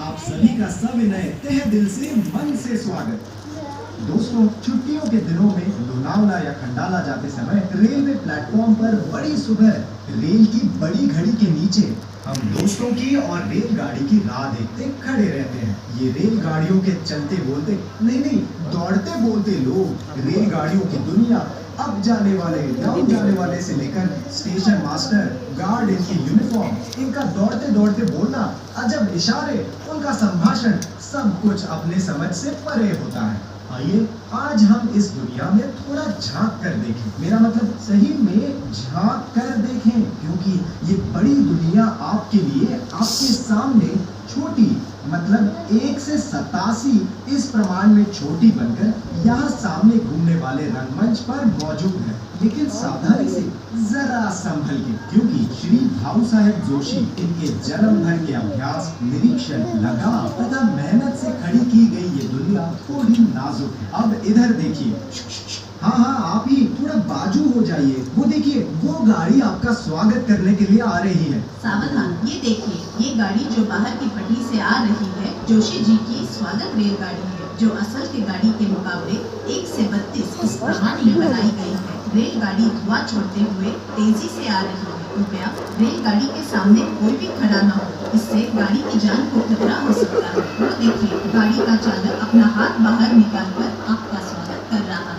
आप सभी का सविनय तहे दिल से मन से स्वागत। दोस्तों, छुट्टियों के दिनों में लोनावला या खंडाला जाते समय रेलवे प्लेटफॉर्म पर बड़ी सुबह रेल की बड़ी घड़ी के नीचे हम दोस्तों की और रेलगाड़ी की राह देखते खड़े रहते हैं। ये रेलगाड़ियों के चलते बोलते नहीं दौड़ते बोलते लोग, रेलगाड़ियों की दुनिया, अब जाने वाले डाउन जाने वाले से लेकर स्टेशन मास्टर, गार्ड, इनकी यूनिफॉर्म, इनका दौड़ते दौड़ते बोलना, अजब इशारे, उनका संभाषण, सब कुछ अपने समझ से परे होता है। आइए आज हम इस दुनिया में थोड़ा झांक कर देखें। मेरा मतलब सही में झांक कर देखें, क्योंकि ये बड़ी दुनिया आपके लिए, आपके सामने छोटी, मतलब 1 से 87 इस प्रमाण में छोटी बनकर यहाँ सामने घूमने वाले रंगमंच पर मौजूद है। लेकिन सावधानी से, जरा संभल के, क्योंकि श्री भाऊ साहेब जोशी, इनके जन्म भर के अभ्यास, निरीक्षण, लगाव तथा मेहनत से खड़ी की गई ये दुनिया थोड़ी नाजुक है। अब इधर देखिए, हाँ आप ही थोड़ा बाजू हो जाइए। वो देखिए, वो गाड़ी आपका स्वागत करने के लिए आ रही है। सावधान, ये देखिए, ये गाड़ी जो बाहर की पटरी से आ रही है, जोशी जी की स्वागत रेलगाड़ी है, जो असल की गाड़ी के मुकाबले 1 से 32 इस प्रमाण में बनाई गई है। रेलगाड़ी धुआं छोड़ते हुए तेजी से आ रही है। कृपया रेलगाड़ी के सामने कोई भी खड़ा न हो, इससे गाड़ी की जान को खतरा हो सकता है। वो देखिए, गाड़ी का चालक अपना हाथ बाहर निकालकर आपका स्वागत कर रहा है।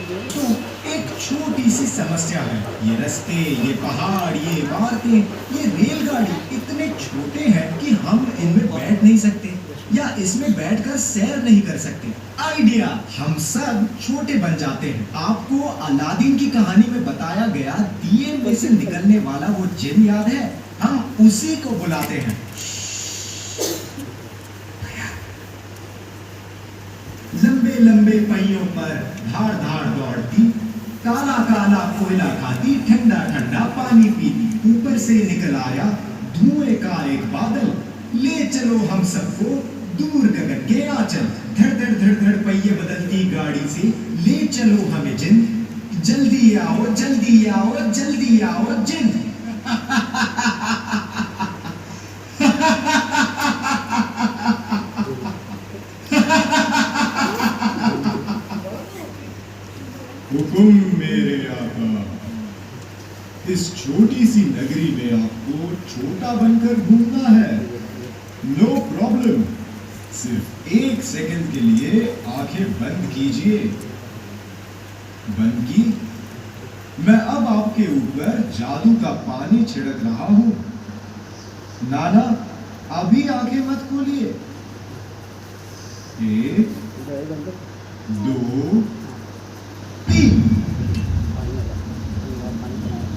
तो एक छोटी सी समस्या है। ये रास्ते, ये पहाड़, ये इमारतें, ये रेलगाड़ी इतने छोटे हैं कि हम इनमें बैठ नहीं सकते या इसमें बैठकर सैर नहीं कर सकते। आइडिया, हम सब छोटे बन जाते हैं। आपको अलादीन की कहानी में बताया गया दिए में से निकलने वाला वो जिन याद है? हम उसी को बुलाते हैं। लंबे लंबे पहियों पर धाड़ धाड़ दौड़ती, काला काला कोयला खाती, ठंडा ठंडा पानी पीती, ऊपर से निकल आया धुएं का एक बादल, ले चलो हम सबको दूर गगन के आंचल। धड़ धड़ धड़ धड़ पहिए बदलती गाड़ी से ले चलो हमें जिंद, जल्दी आओ जल्दी आओ जल्दी आओ जिंद। हुकुम मेरे आका, इस छोटी सी नगरी में आपको छोटा बनकर घूमना है। नो प्रॉब्लम, सिर्फ 1 सेकंड के लिए आंखें बंद कीजिए। बंद की? मैं अब आपके ऊपर जादू का पानी छिड़क रहा हूं। नाना, अभी आंखें मत खोलिए। 1 2 3।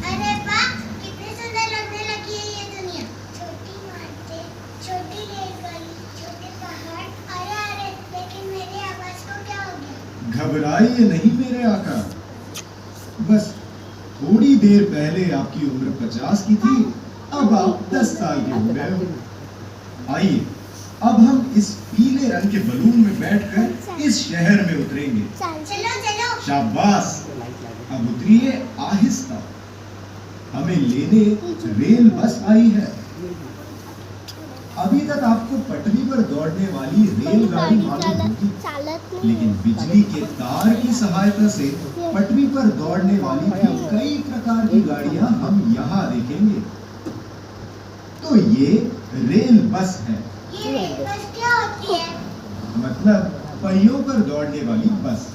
अरे वाह, कितनी सुंदर लगने लगी है ये दुनिया। छोटी इमारतें, छोटी रेलगाड़ी, छोटे पहाड़। अरे लेकिन मेरी आवाज को क्या हो गया? घबराइए नहीं मेरे आका, बस थोड़ी देर पहले आपकी उम्र 50 की थी, अब आप 10 साल के हो गए हो। आइए, अब हम इस पीले रंग के बलून में बैठकर इस शहर में उतरेंगे। चलो चलो। शाबाश, अब उतरिए आहिस्ता। हमें लेने रेल बस आई है। अभी तक आपको पटरी पर दौड़ने वाली रेलगाड़ी मालूम होगी, लेकिन बिजली के तार की सहायता से पटरी पर दौड़ने वाली भी कई प्रकार की गाड़ियां हम यहाँ देखेंगे। तो ये रेल बस है। ये रेल बस क्या होती है? मतलब पहियों पर दौड़ने वाली बस।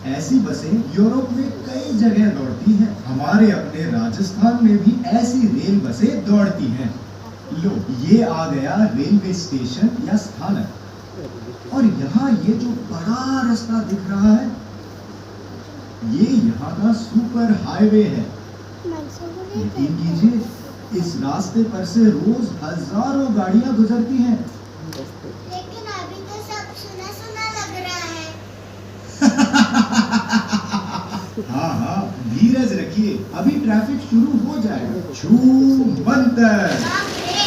ऐसी बसें यूरोप में कई जगह दौड़ती हैं। हमारे अपने राजस्थान में भी ऐसी रेल बसें दौड़ती हैं। लो, ये आ गया रेलवे स्टेशन या स्थानक। और यहाँ ये जो बड़ा रास्ता दिख रहा है, ये यहाँ का सुपर हाईवे है। यकीन कीजिए, इस रास्ते पर से रोज हजारों गाड़ियां गुजरती हैं। लेकिन अभी तो सब सुना सुना लग रहा है। हाँ हाँ, धीरज रखिए, अभी ट्रैफिक शुरू हो जाएगा। छू मंतर। बाप रे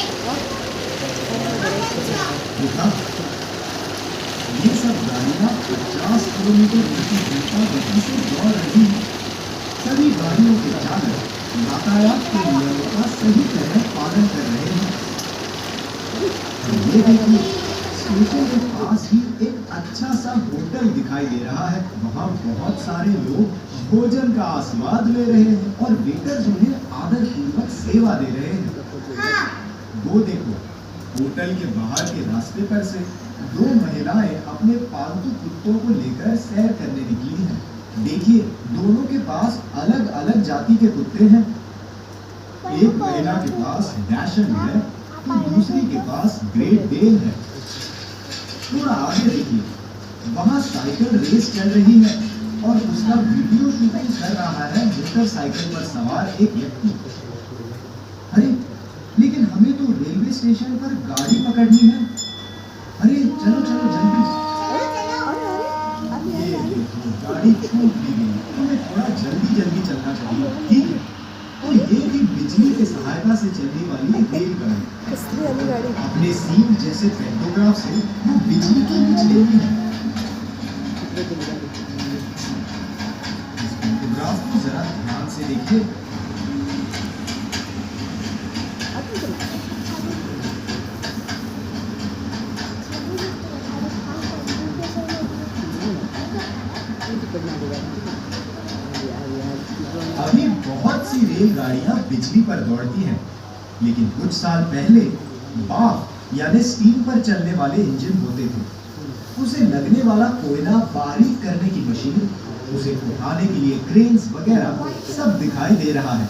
देखा, ये सब गाड़ियाँ 50 किलोमीटर प्रति घंटा गति से दौड़ रही हैं। सभी गाड़ियों के चालक यातायात के नियमों का सही तरह पालन कर रहे हैं। और ये देखिए, स्टेशन के पास ही एक अच्छा सा होटल दिखाई दे रहा है। वहाँ बहुत सारे लोग भोजन का आस्वाद ले रहे हैं और वेटर्स उन्हें आदरपूर्वक सेवा दे रहे हैं। हाँ वो देखो, होटल के बाहर के रास्ते पर से 2 महिलाएं अपने पालतू कुत्तों को लेकर सैर करने निकली हैं। देखिए, दोनों के पास अलग अलग जाति के कुत्ते हैं। एक महिला के पास डैशन है तो दूसरी के पास ग्रेट डेन है। थोड़ा आगे देखिए, वहाँ साइकिल रेस चल रही है और उसका वीडियो शूटिंग कर रहा है मोटरसाइकिल पर सवार एक व्यक्ति। अरे, लेकिन हमें तो रेलवे स्टेशन पर गाड़ी पकड़नी है। अरे चलो चलो जल्दी। ये देखो, गाड़ी छूट दी गई। तुम्हें थोड़ा जल्दी जल्दी चलना चाहिए, ठीक है? और ये भी बिजली की सहायता से चलने वाली रेलगाड़ी। अपने सीन जैसे पेंटोग्राफ से वो बिजली खींच लेती है। इस पेंटोग्राफ को जरा ध्यान से देखिए। अभी बहुत सी रेलगाड़ियां बिजली पर दौड़ती हैं, लेकिन कुछ साल पहले बाफ यानी स्टीम पर चलने वाले इंजन होते थे। उसे लगने वाला कोयला बारीक करने की मशीन, उसे उठाने के लिए क्रेन्स वगैरह सब दिखाई दे रहा है।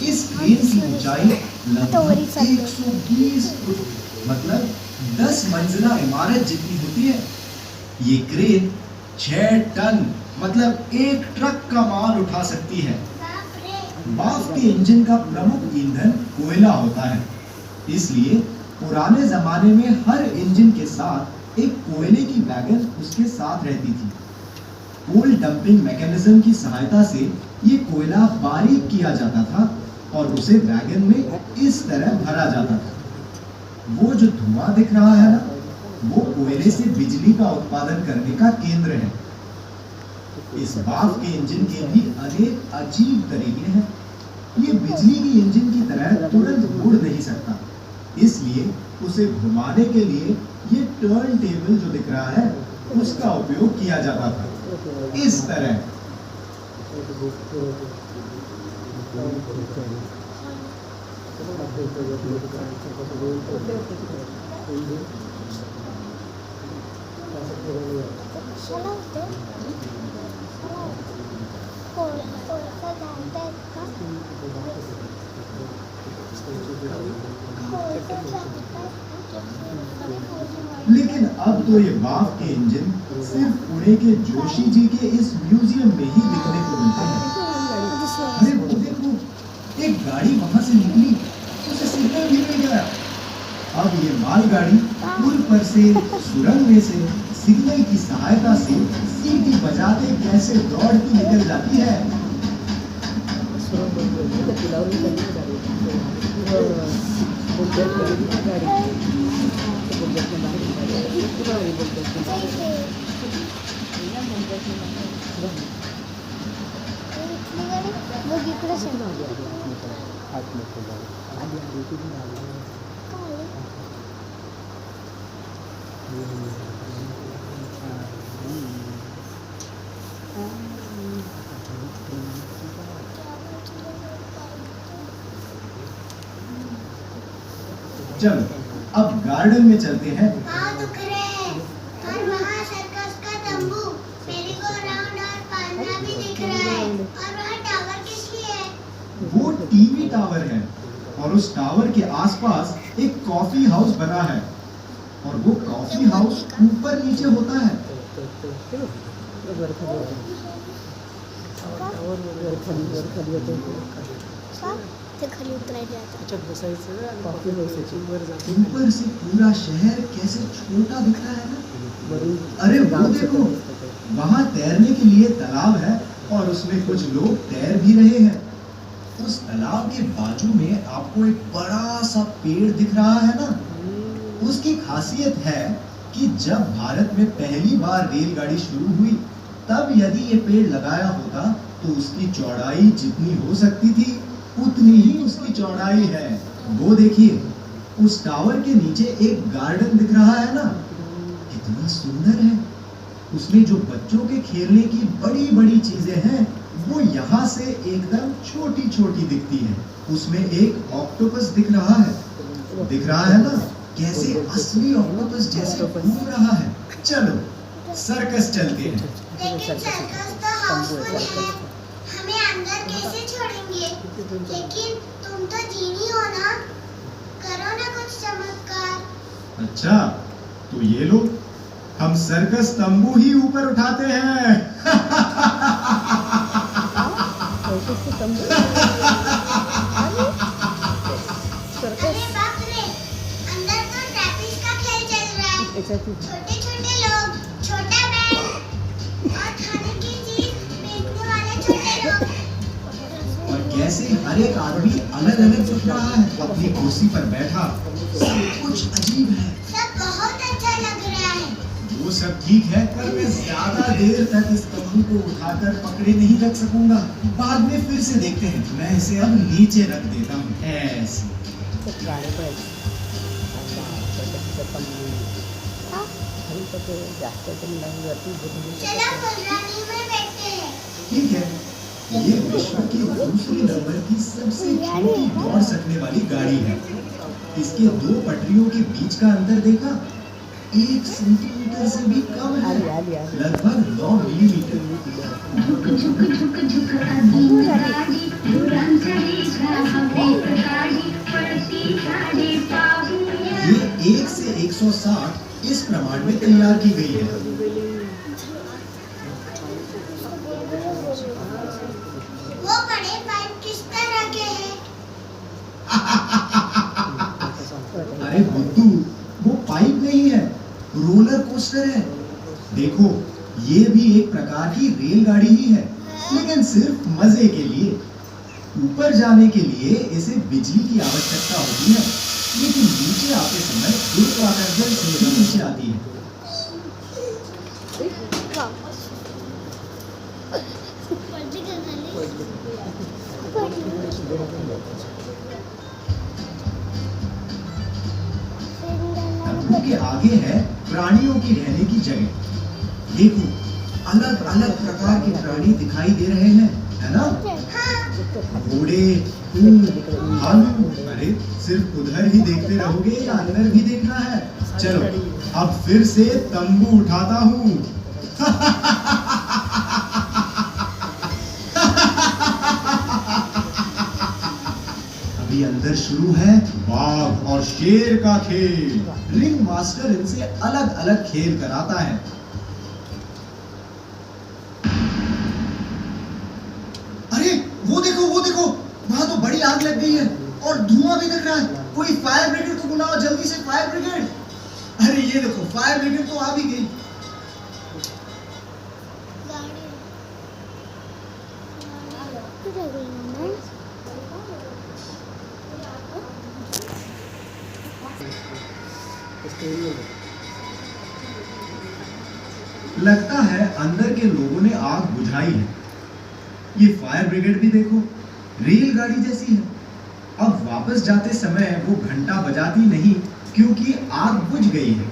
इस क्रेन की ऊंचाई लगभग 120 फुट, मतलब 10 मंजिला इमारत जितनी होती है। ये क्रेन 6 टन, मतलब 1 ट्रक का माल उठा सकती है। बाप रे बाफ के इंजन का प्रमुख ईंधन कोयला होता है, इसलिए पुराने जमाने में हर इंजन के साथ एक कोयले की वैगन उसके साथ रहती थी। कोल डंपिंग मैकेनिज्म की सहायता से ये कोयला बारीक किया जाता था और उसे वैगन में इस तरह भरा जाता था। वो जो धुआं दिख रहा है ना, वो कोयले से बिजली का उत्पादन करने का केंद्र है। इस बाफ के इंजन के भी अनेक अजीब तरीके हैं। ये बिजली की इंजन की तरह तुरंत मुड़ नहीं सकता, इसलिए उसे घुमाने के लिए ये टर्न टेबल जो दिख रहा है उसका उपयोग किया जाता था। इस तरह लेकिन अब तो ये बाफ के इंजन सिर्फ पुणे के जोशी जी के इस म्यूजियम में ही देखने को मिलते हैं। अरे वो देखो, एक गाड़ी वहां से निकली, उसे सिग्नल भी मिल गया। अब ये मालगाड़ी पुल पर से, सुरंग में से सिग्नल की सहायता से सीटी बजाते कैसे दौड़ती निकल जाती है। चलो अब गार्डन में चलते हैं। पाँव दुख रहे हैं और वहाँ सर्कस का तंबू, मेरी को राउंड और पालना भी दिख रहा है। और वहाँ टावर किस लिए है? वो टीवी टावर है और उस टावर के आसपास एक कॉफी हाउस बना है और वो कॉफी हाउस ऊपर नीचे होता है। सब ते खाली उतरायला जातं. त्याच्यात बसायचं आणि कॉफी बसायची वर जाते ऊपर से पूरा शहर कैसे छोटा दिख रहा है ना। वरून अरे वो देखो, वहाँ तैरने के लिए तालाब है और उसमें कुछ लोग तैर भी रहे हैं। उस तालाब के बाजू में आपको एक बड़ा सा पेड़ दिख रहा है ना। उसकी खासियत है कि जब भारत में पहली बार रेलगाड़ी शुरू हुई, तब यदि ये पेड़ लगाया होता तो उसकी चौड़ाई जितनी हो सकती थी उतनी ही उसकी चौड़ाई है। वो देखिए, उस टावर के नीचे एक गार्डन दिख रहा है ना, कितना सुंदर है। उसमें जो बच्चों के खेलने की बड़ी बड़ी चीजें हैं, वो यहाँ से एकदम छोटी छोटी दिखती हैं। उसमें एक ऑक्टोपस दिख रहा है ना, कैसे असली ऑक्टोपस जैसे घूम रहा है। चलो सर्कस चलते हैं। लेकिन सर्कस तो हाउसफुल है, हमें अंदर कैसे छोड़ेंगे? लेकिन तुम तो जीनी हो ना, करो ना कुछ चमत्कार। अच्छा, तो ये लो, हम सर्कस तंबू ही ऊपर उठाते हैं। अरे बाप रे, अंदर तो ट्रैपिस का खेल चल रहा है। छोटे छोटे लोग, छोटा बैंड और खाने की चीज बेचने वाले छोटे लोग। और कैसे हर एक आदमी अलग अलग दिख रहा है, अपनी कुर्सी पर बैठा। सब कुछ अजीब है। सब बहुत अच्छा लग रहा है। वो सब ठीक है, पर मैं ज्यादा देर तक इस तंबू को उठाकर पकड़े नहीं रख सकूंगा। बाद में फिर से देखते हैं। मैं इसे अब नीचे रख देता हूँ, ऐसे। चलो फुलरानी में बैठते हैं। ठीक है, ये विश्व की दूसरी नंबर की सबसे छोटी दौड़ सकने वाली गाड़ी है। इसके दो पटरियों के बीच का अंतर देखा, 1 सेंटीमीटर से भी कम है, लगभग 9 मिलीमीटर। ये 1 से 160 इस प्रमाण में तैयार की गई है। वो बड़े पाइप किस तरह के हैं? अरे बुद्धू, वो पाइप नहीं है, रोलर कोस्टर है। देखो, ये भी एक प्रकार की रेलगाड़ी ही है, लेकिन सिर्फ मजे के लिए। ऊपर जाने के लिए इसे बिजली की आवश्यकता होती है, लेकिन नीचे आते समय गुरुत्वाकर्षण से ही नीचे आती है। तंबू के आगे है प्राणियों की रहने की जगह। देखो, अलग अलग प्रकार के प्राणी दिखाई दे रहे हैं, है ना? घोड़े, ऊंट, भालू। अरे सिर्फ उधर ही देखते रहोगे या अंदर भी देखना है? चलो, अब फिर से तंबू उठाता हूँ। अभी अंदर शुरू है बाघ और शेर का खेल। रिंग मास्टर इनसे अलग अलग खेल कराता है। अरे वो देखो, वहां तो बड़ी आग लग गई है और धुआं भी दिख रहा है। कोई फायर ब्रिगेड को बुलाओ, जल्दी से फायर ब्रिगेड। अरे ये देखो, फायर ब्रिगेड तो आ भी गई। लगता है अंदर के लोगों ने आग बुझाई है। ये फायर ब्रिगेड भी देखो, रेलगाड़ी जैसी है। अब वापस जाते समय वो घंटा बजाती नहीं, क्योंकि आग बुझ गई है।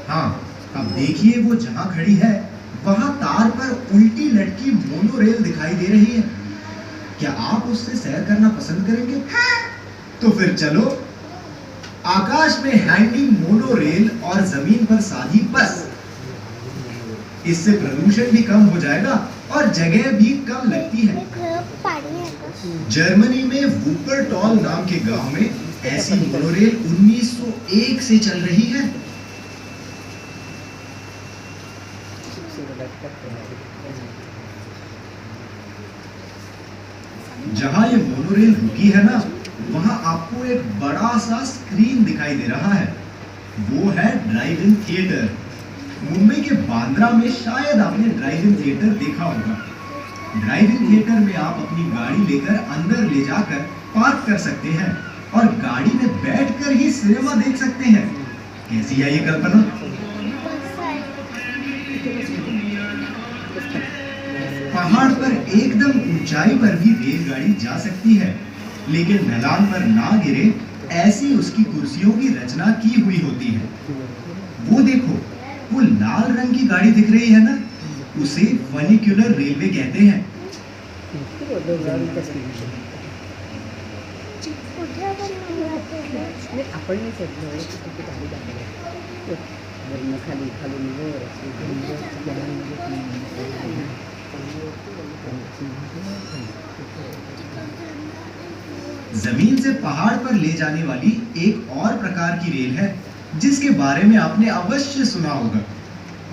हाँ, अब देखिए, वो जहाँ खड़ी है वहाँ तार पर उल्टी लटकी मोनोरेल दिखाई दे रही है। क्या आप उससे सैर करना पसंद करेंगे? हाँ। तो फिर चलो। आकाश में हैंगिंग मोनोरेल और जमीन पर साधी बस। इससे प्रदूषण भी कम हो जाएगा और जगह भी कम लगती है। जर्मनी में वुपरटॉल नाम के गांव में ऐसी मोनोरेल 1901 से चल रही है। जहाँ ये मोनोरेल रुकी है ना, वहाँ आपको एक बड़ा सा स्क्रीन दिखाई दे रहा है। वो है ड्राइव इन थिएटर। मुंबई के बांद्रा में शायद आपने ड्राइव इन थिएटर देखा होगा। ड्राइव इन थिएटर में आप अपनी गाड़ी लेकर अंदर ले जाकर पार्क कर सकते हैं और गाड़ी में बैठकर ही सिनेमा देख सकते हैं। कैसी है ये कल्पना? पहाड़ पर एकदम ऊंचाई पर भी रेलगाड़ी जा सकती है, लेकिन ढलान पर ना गिरे ऐसी उसकी कुर्सियों की रचना की हुई होती है। वो देखो, वो लाल रंग की गाड़ी दिख रही है ना, उसे फनिक्यूलर रेलवे कहते हैं। आपण नाही चढलो तिथे गाडी दाखवली वरनं खाली खालून वर जमीन से पहाड़ पर ले जाने वाली एक और प्रकार की रेल है, जिसके बारे में आपने अवश्य सुना होगा।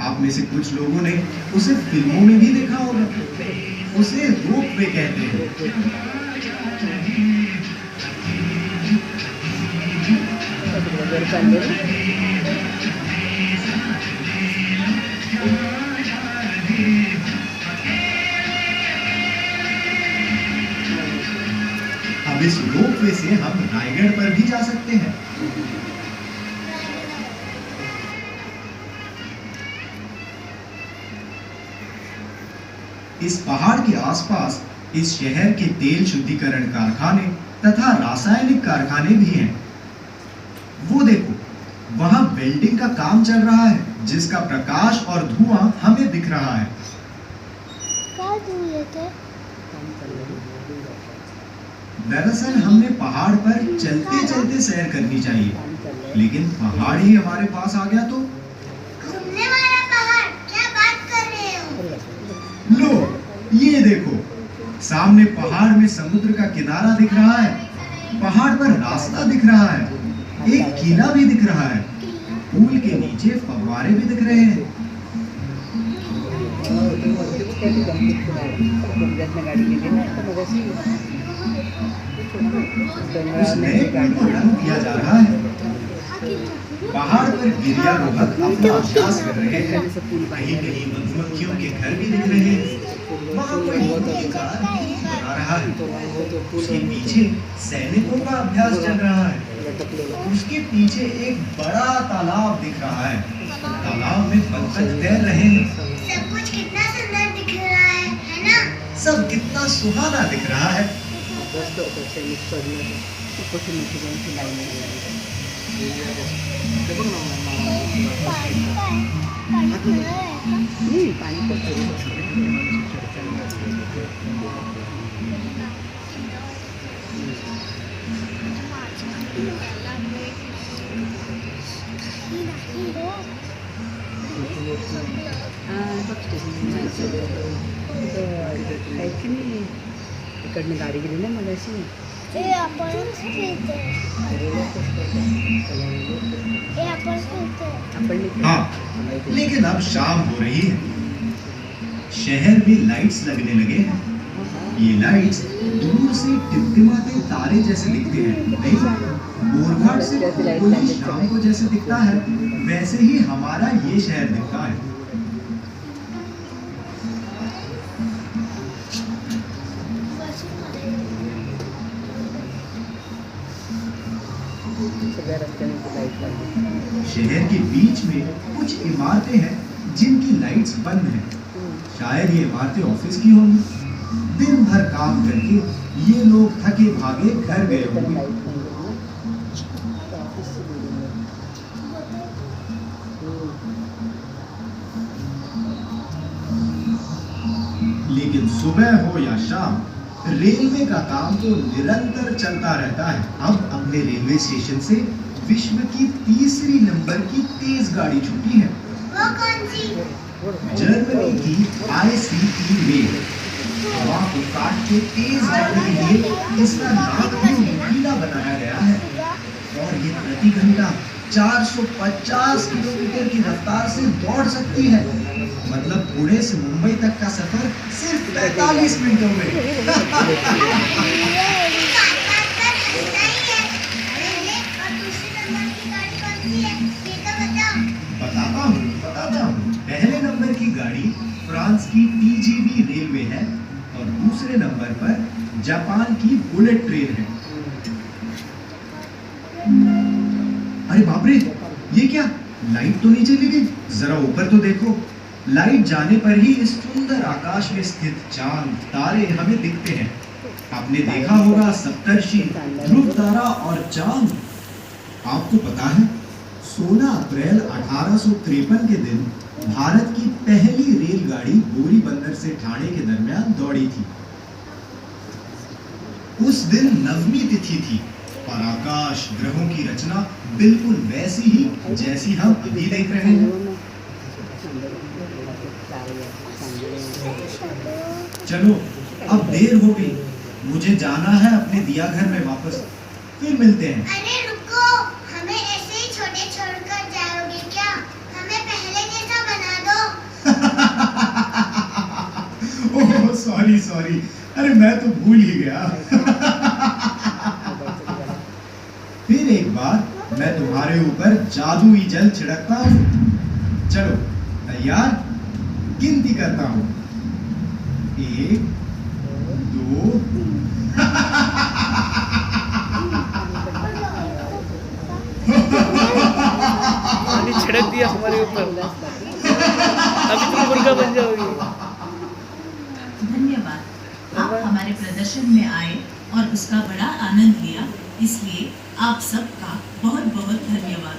आप में से कुछ लोगों ने उसे फिल्मों में भी देखा होगा। उसे रोपवे कहते हैं। अब इस रोपवे से हम रायगढ़ पर भी जा सकते हैं। इस पहाड़ के आसपास इस शहर के तेल शुद्धिकरण कारखाने तथा रासायनिक कारखाने भी हैं। वो देखो, वहां वेल्डिंग का काम चल रहा है, जिसका प्रकाश और धुआं हमें दिख रहा है। दरअसल हमने पहाड़ पर चलते चलते सैर करनी चाहिए, लेकिन पहाड़ ही हमारे पास आ गया तो घूमने वाला पहाड़, क्या बात कर रहे हो? लो, ये देखो, सामने पहाड़ में समुद्र का किनारा दिख रहा है, पहाड़ पर रास्ता दिख रहा है, एक किला भी दिख रहा है, पुल के नीचे फव्वारे भी दिख रहे हैं। उस नए पुल को रंग दिया जा रहा है। पहाड़ पर गिरियारोहक अपना अभ्यास कर रहे हैं। कहीं कहीं मधुमक्खियों के घर भी दिख रहे हैं। वहाँ कोई मोटी कार भी बना रहा है। उसके पीछे सैनिकों का अभ्यास चल रहा है। उसके पीछे एक बड़ा तालाब दिख रहा है। तालाब में बत्तख तैर रहे हैं। सब कुछ कितना सुंदर दिख रहा है ना? सब कितना सुहाना दिख रहा है। इकडनं गाडी गेली ना मला अशी हाँ, लेकिन अब शाम हो रही है। शहर में लाइट्स लगने लगे हैं। ये लाइट्स दूर से टिमटिमाते तारे जैसे दिखते हैं, नहीं? बोरघाट से कोई शाम को जैसे दिखता है, वैसे ही हमारा ये शहर दिखता है। शहर के बीच में कुछ इमारतें हैं जिनकी लाइट्स बंद हैं। शायद ये इमारतें ऑफिस की होंगी। दिन भर काम करके ये लोग थके भागे घर गए होंगे। लेकिन सुबह हो या शाम, रेलवे का काम तो निरंतर चलता रहता है। अब अपने रेलवे स्टेशन से विश्व की तीसरी नंबर की तेज गाड़ी छूटी है। वो कौन सी? जर्मनी की ICE रेल। हवा को काट के तेज जाने के लिए इसका नाक भी नुकीला बनाया गया है और ये प्रति घंटा 450 किलोमीटर की रफ्तार से दौड़ सकती है। मतलब पुणे से मुंबई तक का सफर सिर्फ 45 मिनटों में। बात बात पर हंसना ही है। पहले और दूसरे नंबर की गाड़ी कौन सी है ये तो बताओ। बताता हूँ। पहले नंबर की गाड़ी फ्रांस की टीजीवी रेलवे है और दूसरे नंबर पर जापान की बुलेट ट्रेन है। अरे बाप रे, ये क्या, लाइट तो नहीं चली गई? जरा ऊपर तो देखो। लाइट जाने पर ही इस सुंदर आकाश में स्थित चांद तारे हमें दिखते हैं। आपने देखा होगा सप्तर्षि, ध्रुव तारा और चांद। आपको पता है 16 अप्रैल 1853 के दिन भारत की पहली रेलगाड़ी बोरी बंदर से ठाणे के दरमियान दौड़ी थी। उस दिन नवमी तिथि थी और आकाश ग्रहों की रचना बिल्कुल वैसी ही जैसी हम अभी देख रहे हैं। चलो अब देर हो गई, मुझे जाना है अपने दिया घर में वापस। फिर मिलते हैं। अरे रुको, हमें ऐसे ही छोटे छोड़कर जाओगे क्या? हमें पहले जैसा बना दो। ओह सॉरी, अरे मैं तो भूल ही गया। फिर एक बार मैं तुम्हारे ऊपर जादुई जल छिड़कता हूँ। चलो तैयार? गिनती करता हूँ। 1 2 पानी छिड़क दिया हमारे ऊपर, अभी तुम मुर्गा बन जाओगी। धन्यवाद, आप हमारे प्रदर्शन में आए और उसका बड़ा आनंद लिया, इसलिए आप सबका बहुत बहुत धन्यवाद।